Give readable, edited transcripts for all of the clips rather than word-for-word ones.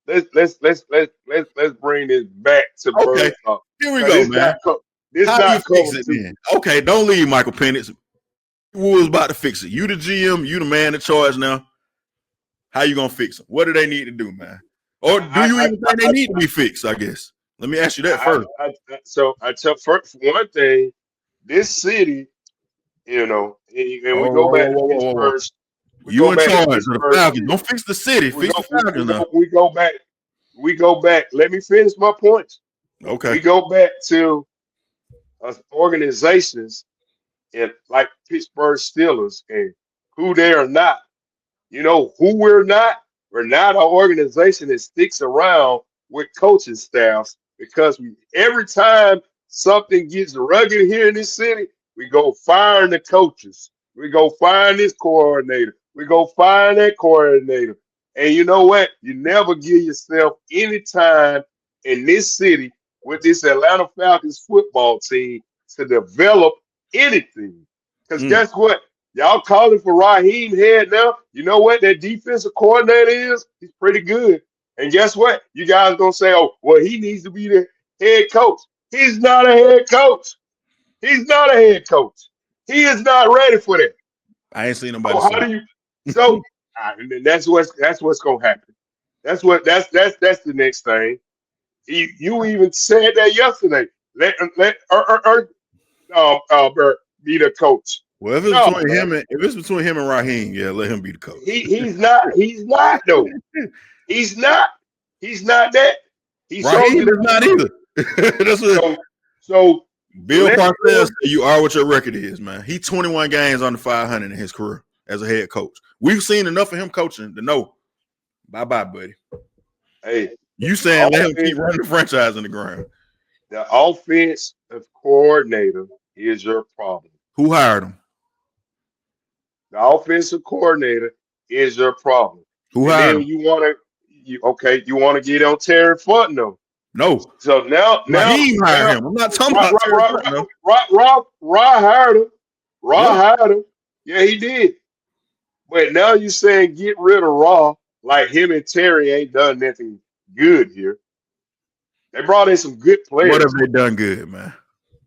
let's bring this back to Okay, bird talk. here we Now, go, man. this How do you not fix cover it two. then? Okay, don't leave Michael Penix. Who was about to fix it? You the GM, you the man in charge now. How you gonna fix it? What do they need to do, man? Or do you even think they need to be fixed? I guess. Let me ask you that first. So I tell first one thing, this city, and we go back to Whoa. Pittsburgh. We You go in back to charge of the Pittsburgh. Falcons. Don't fix the city. We Fix go, the Falcons now. we go back. We go back. Let me finish my points. Okay. We go back to organizations like Pittsburgh Steelers and who they are not. You know who we're not? We're not an organization that sticks around with coaching staffs because every time something gets rugged here in this city, we go firing the coaches. We go find this coordinator. We go find that coordinator. And you know what? You never give yourself any time in this city with this Atlanta Falcons football team to develop anything. Because guess what? Y'all calling for Raheem Head now. You know what that defensive coordinator is? He's pretty good. And guess what? You guys gonna say, oh, well, he needs to be the head coach. He's not a head coach. He's not a head coach. He is not ready for that. I ain't seen nobody. So how do you? So that's what's gonna happen. That's the next thing. You even said that yesterday. Let be the coach. Well, if it's between him and Raheem, yeah, let him be the coach. He's not though. He's not that. Raheem is not either. That's what. So Bill Parcells said you are what your record is, man. He 21 games under 500 in his career as a head coach. We've seen enough of him coaching to know. Bye-bye, buddy. Hey, you saying let him keep running the franchise in the ground. The offensive coordinator is your problem. Who hired him? The offensive coordinator is your problem. Who hired him? You want to get on Terry Fontenot. No. So now Raheem hired him. I'm not talking about Rod hired him. Hired him. Yeah, he did. But now you're saying get rid of Raw like him and Terry ain't done nothing good here. They brought in some good players. What have they done good, man?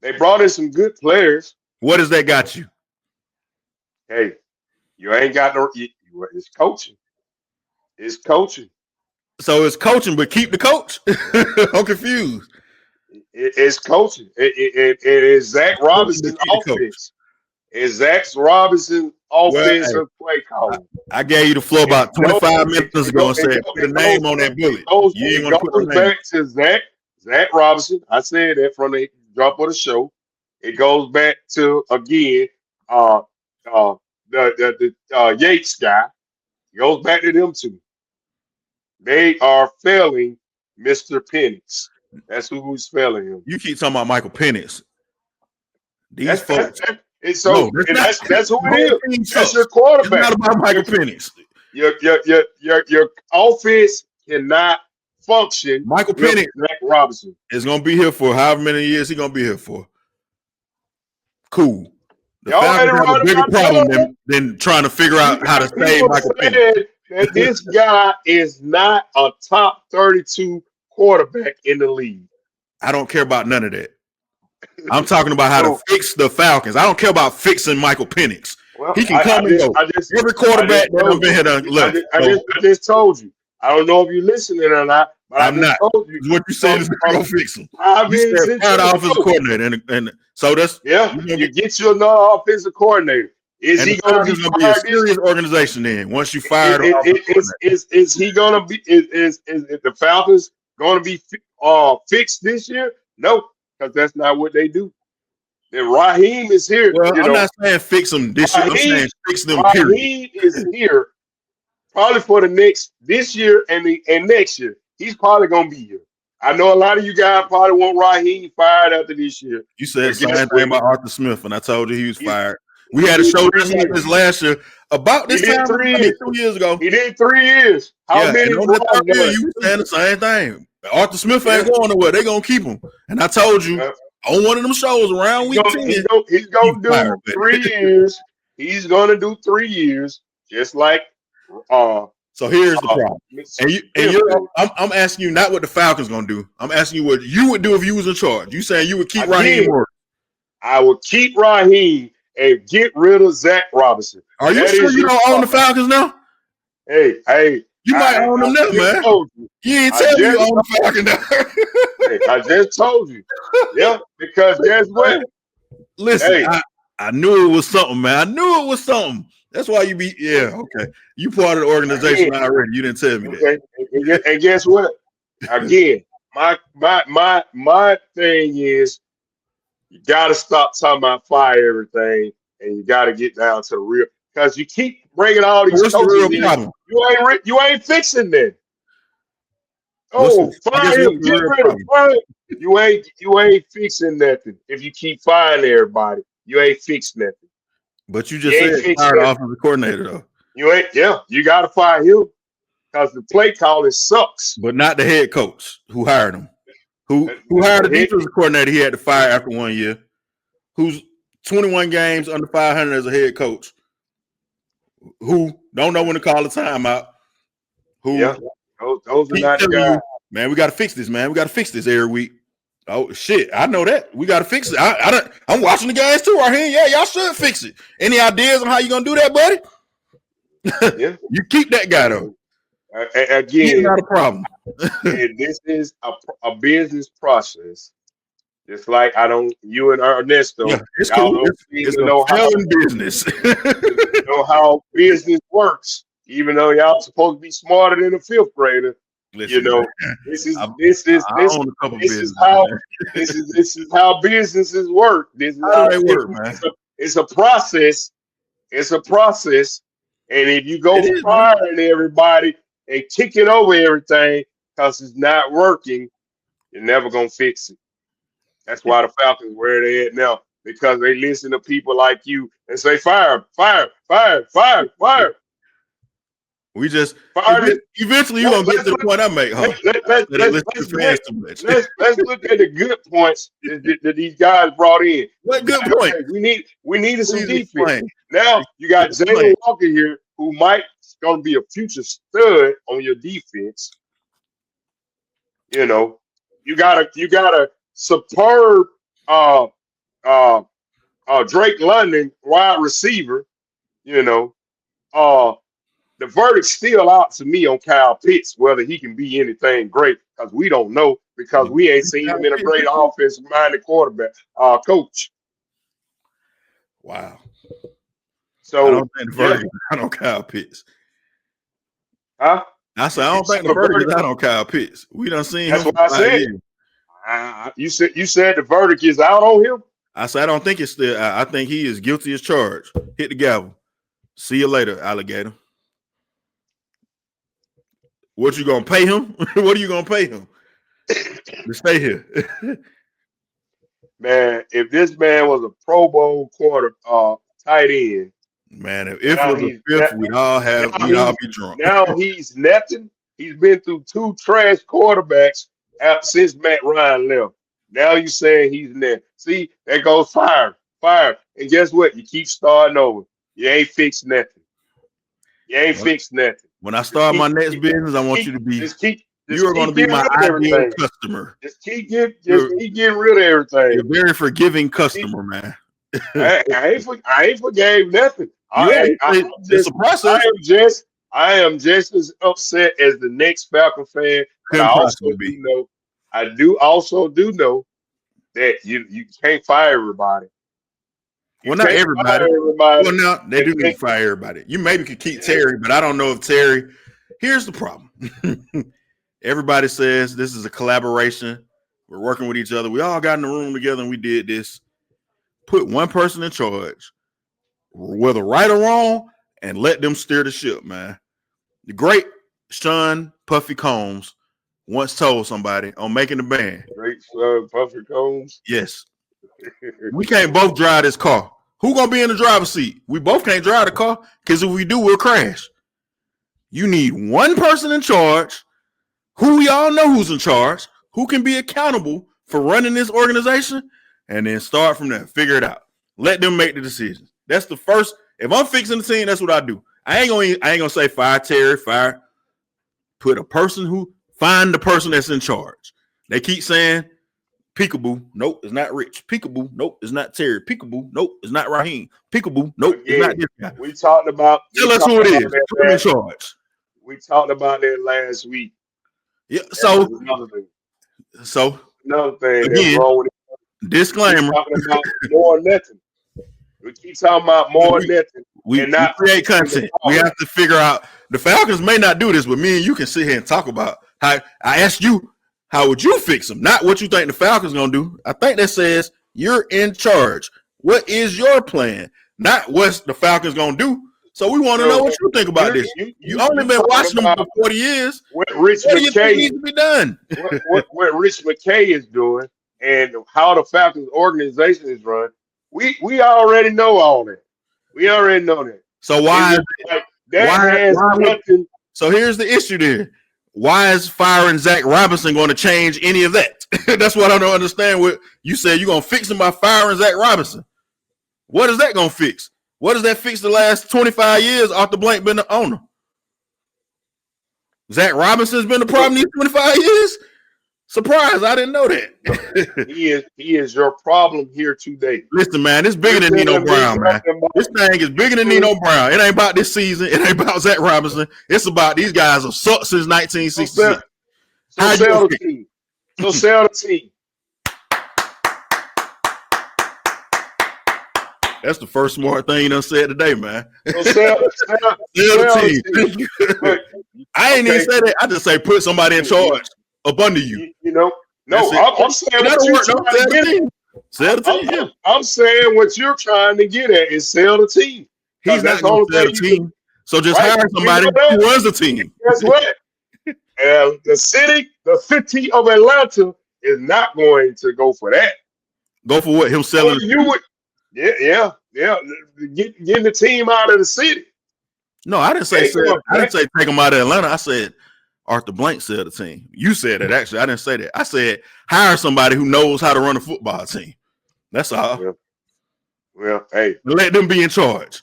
They brought in some good players. What has that got you? Hey, you ain't got no. It's coaching. It's coaching. So it's coaching, but keep the coach. I'm confused. It's coaching. It is Zach Robinson's offense. It's Zach Robinson's offensive play calling. I gave you the floor about 25 minutes ago and said put the name on that bullet. You ain't want to put the name. Back to Zach Robinson. I said that from the drop of the show. It goes back to again the Yates guy. It goes back to them two. They are failing Mr. Penix. That's who's failing him. You keep talking about Michael Penix. That's who it is. That's your quarterback. It's not about Michael Penix. Your offense cannot function. Michael Penix, Zach Robinson is going to be here for however many years he's going to be here for. Cool. The Falcons have a bigger problem than trying to figure out how to save Michael Penix. That this guy is not a top 32 quarterback in the league. I don't care about none of that. I'm talking about how to fix the Falcons. I don't care about fixing Michael Penix. Well, he can come and go. Every quarterback that I've been here done left. I just told you. I don't know if you're listening or not, but I'm not. Told you. What you said is going to fix him. You said fire the offensive coordinator, and so that's you get you another offensive coordinator. Is he going to be a serious organization then? Once you fire is he going to be? Is the Falcons going to be fixed this year? No, because that's not what they do. And Raheem is here. Well, I'm not saying fix them this year. I'm saying fix them. Raheem is here probably for this year and next year. He's probably going to be here. I know a lot of you guys probably want Raheem fired after this year. You said the same thing about Arthur Smith, and I told you he was fired. We had a show this last year about this time 2 years ago. He did 3 years. How many? You were saying the same thing. Arthur Smith ain't going nowhere. They're going to keep him. And I told you on one of them shows around week 10. He's going to do 3 years. He's going to do 3 years, just like So here's the problem. Mr. I'm asking you not what the Falcons gonna do. I'm asking you what you would do if you was in charge. You saying you would keep Raheem Morris. I would keep Raheem and get rid of Zach Robinson. Are you sure you don't own the Falcons now? Hey, you might own them now, man. You ain't tell me you own the Falcons now. I just told you. Yeah, because guess what? Listen, I knew it was something, man. I knew it was something. That's why you be okay. You part of the organization already. You didn't tell me that. And guess what? Again, my thing is you gotta stop talking about fire everything and you gotta get down to the real because you keep bringing all these coaches in. You ain't fixing that. Oh, fire him, get rid of him. You ain't fixing nothing. If you keep firing everybody, you ain't fixing nothing. But you just said fire the offensive coordinator though. You gotta fire him because the play calling sucks. But not the head coach who hired him. Who hired the defensive coordinator he had to fire after 1 year, who's 21 games under 500 as a head coach, who don't know when to call the timeout, those are not the guys. Man, we got to fix this, man. We got to fix this every week. Oh, shit. I know that. We got to fix it. I'm watching the guys too right here. Yeah, y'all should fix it. Any ideas on how you going to do that, buddy? Yeah. You keep that guy, though. Again, not a problem. And this is a business process. Just like you and Ernesto, it's cool. It's a business. know how business works, even though y'all supposed to be smarter than a fifth grader. Listen, this is how businesses work. This is how they work, man. It's a process. It's a process. And if you go firing everybody and kicking over everything because it's not working, you're never gonna fix it. That's why the Falcons where they at now, because they listen to people like you and say fire. We just eventually you're gonna get to the point I make, huh? Let's look at the good points that these guys brought in. What good point? We needed some defense. Now you got Jalen Walker here, who might gonna be a future stud on your defense. You got a superb Drake London wide receiver. The verdict's still out to me on Kyle Pitts, whether he can be anything great, because we don't know, because we ain't seen him in a great offensive-minded quarterback coach. Wow. So I don't think the verdict is out on Kyle Pitts. Huh? I said I don't think the verdict is out on Kyle Pitts. We done seen him. That's what I said. You said the verdict is out on him? I said I don't think it's still. I think he is guilty as charged. Hit the gavel. See you later, alligator. What you gonna pay him? What are you gonna pay him to stay here? Man, if this man was a Pro Bowl tight end, man, if it was a fifth, we'd all be drunk. Now he's nothing. He's been through 2 trash quarterbacks since Matt Ryan left. Now you saying he's there. See, that goes fire. And guess what? You keep starting over. You ain't fixed nothing. When I start my next business, I want you to be. You are going to be my ideal customer. Just keep getting rid of everything. You're a very forgiving customer, man. I ain't forgave nothing. It's a process. I am just as upset as the next Falcon fan. But I also do know that you can't fire everybody. Well, not everybody. Well, no, they do need to fire everybody. You maybe could keep Terry, but I don't know if Terry. Here's the problem. Everybody says this is a collaboration. We're working with each other. We all got in the room together and we did this. Put one person in charge, whether right or wrong, and let them steer the ship, man. The great Sean Puffy Combs once told somebody on Making the Band. Great Sean Puffy Combs? Yes. We can't both drive this car. Who gonna be in the driver's seat? We both can't drive the car, because if we do, we'll crash. You need one person in charge, who we all know who's in charge, who can be accountable for running this organization, and then start from there. Figure it out. Let them make the decisions. That's the first. If I'm fixing the team, that's what I do. I ain't gonna say fire Terry, fire Find the person that's in charge. They keep saying Peekaboo, nope, it's not Rich. Peekaboo, nope, it's not Terry. Peekaboo, nope, it's not Raheem. Peekaboo, nope, it's not this guy. We talked about. Tell us who it is. Put him in charge. We talked about that last week. Yeah. So another thing again, that's wrong with it. Disclaimer. We're talking about more nothing. We keep talking about more nothing. We create content. We have to figure out. The Falcons may not do this, but me and you can sit here and talk about how. I asked you, how would you fix them? Not what you think the Falcons gonna do. I think that says you're in charge. What is your plan? Not what the Falcons gonna do. So we want to know what you think about this. You only been watching them for 40 years. What Rich McKay needs to be done. what Rich McKay is doing and how the Falcons organization is run. We already know all that. We already know that. So so here's the issue there. Why is firing Zach Robinson going to change any of that? That's what I don't understand. What you said you're going to fix him by firing Zach Robinson. What is that going to fix? What does that fix the last 25 years Arthur Blank been the owner? Zach Robinson's been the problem these 25 years? Surprise, I didn't know that. he is your problem here today. Listen, man, it's bigger than Nino Brown, man. This thing is bigger than Nino Brown. It ain't about this season. It ain't about Zach Robinson. It's about these guys have sucked since 1966. So sell the team. So sell the team. That's the first smart thing you done said today, man. So sell the team. I ain't even say that. I just say put somebody in charge up under you. You know, no, I'm saying what you're trying to get at. Sell the team. I'm saying what you're trying to get at is sell the team. He's not going to sell the team. So just hire somebody who runs the team. Guess what? The city of Atlanta is not going to go for that. Go for what? Him selling? Yeah. Getting the team out of the city. No, I didn't say take them out of Atlanta. I said Arthur Blank sell the team. You said it, actually. I didn't say that. I said hire somebody who knows how to run a football team. That's all. Well, hey. Let them be in charge.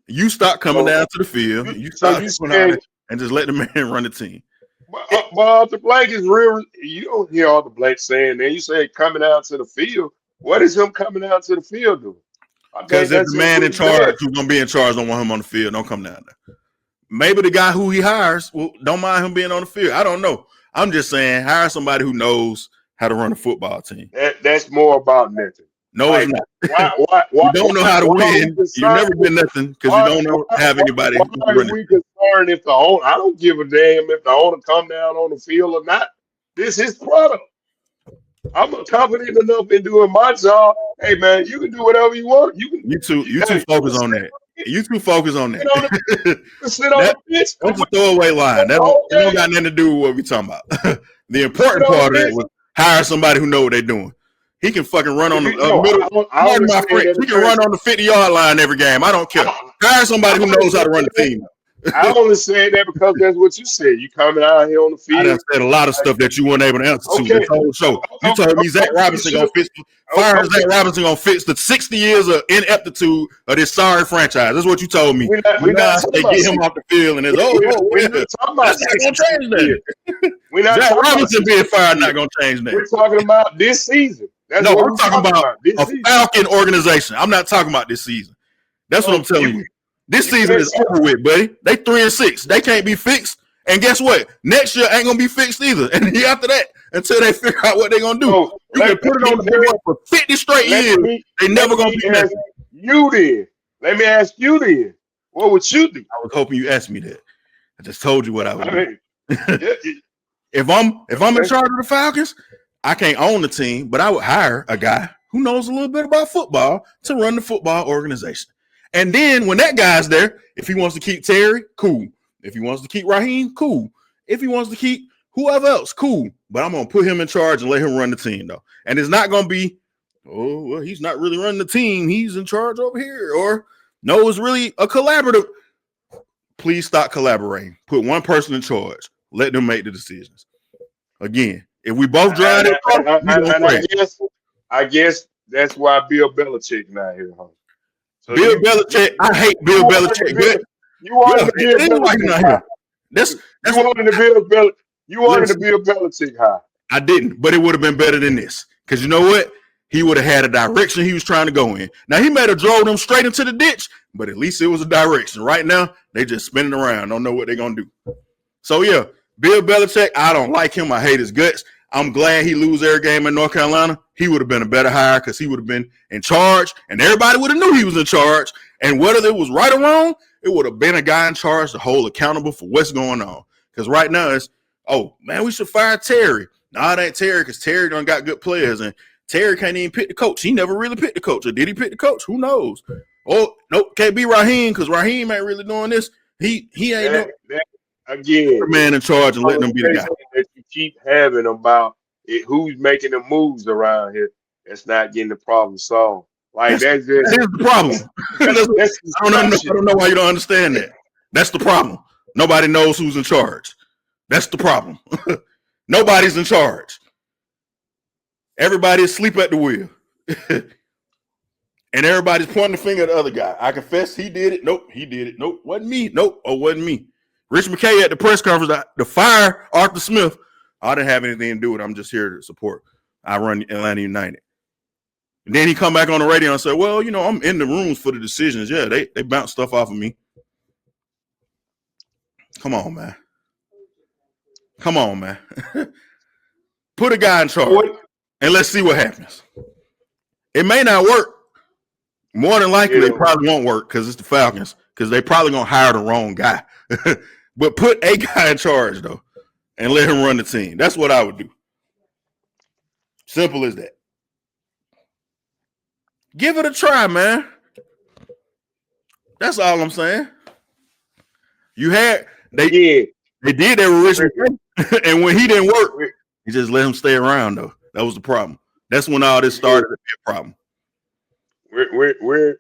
You stop coming down to the field. You stop and just let the man run the team. But Arthur Blank is real. You don't hear Arthur Blank saying that. You say coming out to the field. What is him coming out to the field doing? Because if the man in charge who's going to be in charge don't want him on the field, don't come down there. Maybe the guy who he hires don't mind him being on the field. I don't know. I'm just saying hire somebody who knows how to run a football team. That's more about nothing. No, it's not. Why, you don't know how to win. You've never been nothing because you don't have anybody. Why are we concerned if the owner? I don't give a damn if the owner come down on the field or not. This is his product. I'm confident enough in doing my job. Hey man, you can do whatever you want. You too focus on that. You too focus on that. Sit on the pitch. That's a throwaway line. That don't got nothing to do with what we talking about. The important part of it was hire somebody who know what they're doing. He can fucking run on the middle. He can run on the 50-yard line every game. I don't care. Hire somebody who knows how to run the team. I only said that because that's what you said. You coming out here on the field. I done said a lot of stuff that you weren't able to answer to this whole show. You told me Zach Robinson gonna fix Zach Robinson gonna fix the 60 years of ineptitude of this sorry franchise. That's what you told me. We're not they get him off the field and it's we're not talking about that's not gonna change that. Zach Robinson being fired not gonna change that. We're talking about this season. I'm talking about a Falcon organization. I'm not talking about this season. That's what I'm telling you. This season is over with, buddy. They 3-6. They can't be fixed. And guess what? Next year ain't gonna be fixed either. And the year after that, until they figure out what they're gonna do. You can put it on the board for 50 straight years. They never gonna be fixed. Let me ask you then. What would you do? I was hoping you asked me that. I just told you what I would do. If I'm in charge of the Falcons, I can't own the team, but I would hire a guy who knows a little bit about football to run the football organization. And then when that guy's there, if he wants to keep Terry, cool. If he wants to keep Raheem, cool. If he wants to keep whoever else, cool. But I'm going to put him in charge and let him run the team, though. And it's not going to be, oh, well, he's not really running the team. He's in charge over here. Or, no, it's really a collaborative. Please stop collaborating. Put one person in charge. Let them make the decisions. Again, if we both drive it, I guess that's why Bill Belichick not here, huh? So Bill Belichick, I hate Bill Belichick. You want to Bill Belichick? That's You what wanted to be a Bel You wanted to listen, be a Belichick high. I didn't, but it would have been better than this. Because you know what? He would have had a direction he was trying to go in. Now, he might have drove them straight into the ditch, but at least it was a direction. Right now, they just spinning around, don't know what they're going to do. So, yeah, Bill Belichick, I don't like him. I hate his guts. I'm glad he lose every game in North Carolina. He would have been a better hire because he would have been in charge, and everybody would have knew he was in charge. And whether it was right or wrong, it would have been a guy in charge to hold accountable for what's going on. Because right now it's, oh, man, we should fire Terry. No, it ain't Terry because Terry done got good players, and Terry can't even pick the coach. He never really picked the coach. Or did he pick the coach? Who knows? Oh, nope, can't be Raheem because Raheem ain't really doing this. He ain't Again, man in charge and letting them be the guy. That you keep having about who's making the moves around here. That's not getting the problem solved. Like that's the problem. I don't know why you don't understand that. That's the problem. Nobody knows who's in charge. That's the problem. Nobody's in charge. Everybody's asleep at the wheel. And everybody's pointing the finger at the other guy. I confess he did it. Nope, he did it. Nope, wasn't me. Nope, wasn't me. Rich McKay at the press conference to fire Arthur Smith. I didn't have anything to do with it. I'm just here to support. I run Atlanta United. And then he come back on the radio and say, well, you know, I'm in the rooms for the decisions. Yeah, they bounce stuff off of me. Come on, man. Come on, man. Put a guy in charge and let's see what happens. It may not work. More than likely, it probably won't work because it's the Falcons, because they probably going to hire the wrong guy. But put a guy in charge, though, and let him run the team. That's what I would do. Simple as that. Give it a try, man. That's all I'm saying. You had they did that with Rich, and when he didn't work, he just let him stay around. Though that was the problem. That's when all this started to be a problem.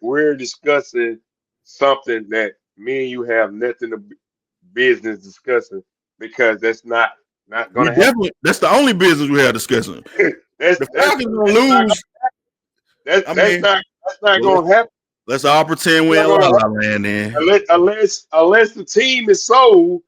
We're discussing something that me and you have nothing to business discussing, because that's not going to happen. That's the only business we have discussing. The Falcons gonna lose. That's not going to happen. Let's all pretend we're in La La Land then. Unless the team is sold,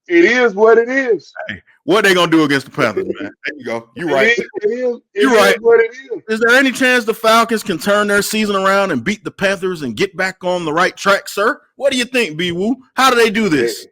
it is what it is. Hey, what they gonna do against the Panthers, man? There you go. You're right. You're right. What it is. Is there any chance the Falcons can turn their season around and beat the Panthers and get back on the right track, sir? What do you think, BeeWoo? How do they do this?